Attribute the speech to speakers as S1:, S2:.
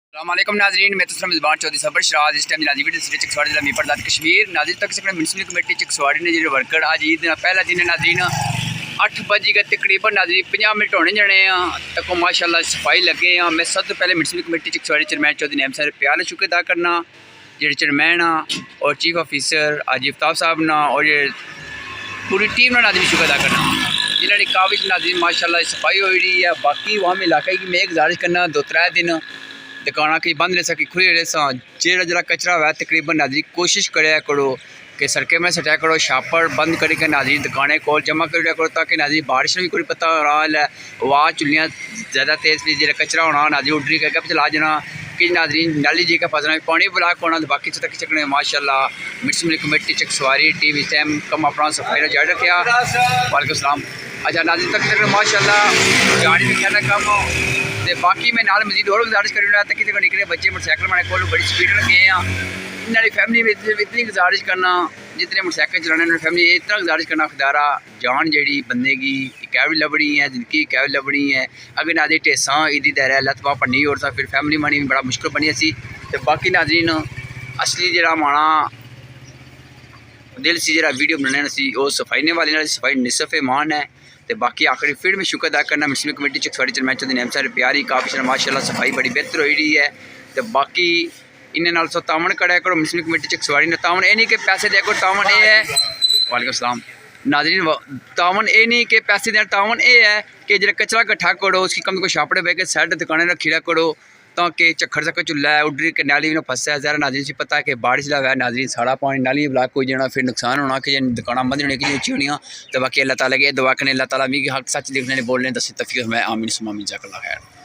S1: अस्सलामुअलैकुम नाज़रीन, मैं तो मेज़बान चौधरी सबर शराज। इस टाइम नाजी वीडियो सिटी चकसवाड़ी जिला मीरपुर कश्मीर नाजिर तक से म्यूनसिपल कमेटी चकसवाड़ी ने जो वर्कर आज ईद पहला दिन है नाजरीन 8 बजे का तकरीबन नाजरीन 50 मिनट होने जाने तक माशाल्लाह सफाई लगे हैं। मैं सब तो पहले municipal committee Chaksawari chairman Chaudhry Naeem साहब प्यार शुक्र अदा करना जो चेयरमैन और चीफ ऑफिसर आज इफ्ताब साहब ना और ये पूरी टीम ना नाजरीन शुक्र अदा करना जिन्होंने काबिज नाजरीन माशाल्लाह सफाई हो रही है। बाकी वहाँ में इलाके की मैं गुजारिश करना 2-3 दिन दुकाना की बंद रह सकी खुली रहे जो जरा कचरा हुआ तकरीबन नाजरी कोशिश कराया करो कि सड़कें में सटाया करो, छापर बंद करके नाजरी दुकानें को जमा कर करो ताकि नाजरी बारिश में भी कोई पता रहा है आवाज़ चुलियाँ ज़्यादा तेज़ भी जो कचरा होना नाजरी उड्री करके चला जाना कि नाजरी नाली जी का फसना पानी ब्लाक होना बाकी तक चकने माशाल्लाह म्यूनसिपल कमेटी चकसवारी टीम इस टाइम कम अपना सफाई का जारी रखा। वालेकुम सलाम। अच्छा नाजरी तक चकने माशाल्लाह गाड़ी भी कहना कम तो बाकी मैं नाल मजीद और गुजारिश कर रहा था कि निकले बच्चे मोटरसाइकिल मैंने को बड़ी स्पीड लगे हैं इन्होंने फैमिली में इतनी गुजारिश करना जितने मोटरसाइकिल चलाने फैमिली इतना गुजारिश करना खुदारा जान जी बंदे की कैब लभनी है जिंदगी कैब लभनी है अगर नाजरी टेसा इदी दर है लत बाह पन्नी और फिर फैमिली मनी बड़ा मुश्किल बनी सी। तो बाकी नाजरीन असली जरा माना दिल से जरा वीडियो बनाने सी वो सफाई ने वाली सफाई निसफ मान है। तो बाकी आखिरी फिर में शुक्र अदा करना municipal committee Chaksawari chairman Chaudhry Naeem साहब प्यारी काफ़ी माशाल्लाह सफाई बड़ी बेहतर हो रही है। तो बाकी इन्हें सो तावन कराया करो म्यूनसिपल कमेटी चकसवाड़ी ने तावन ये नहीं कि पैसे दे करो तावन ये है। वालेकुम सलाम नाज़रीन तावन ये नहीं कि पैसे देना तावन ये है कि जरा कचरा इकट्ठा करो उसकी कम को छापड़े बह के साइड दुकानें रखी करो ताकि चक्कर चक्कर चुला है उड्री के नाली में फंसा है। ज़रा नाजरीन से पता है कि बारिश लगा है नाजरीन सारा पानी नाली ब्लाक हो जाना फिर नुकसान होना कि दुकान बंद होने की ऊँची होनी। तो बाकी अल्लाह ताला के दुआ करने अल्लाह ताला मी हक सच लिखने बोलने दसी तफीक मैं आमीन सुमा मिल जाकर खैर।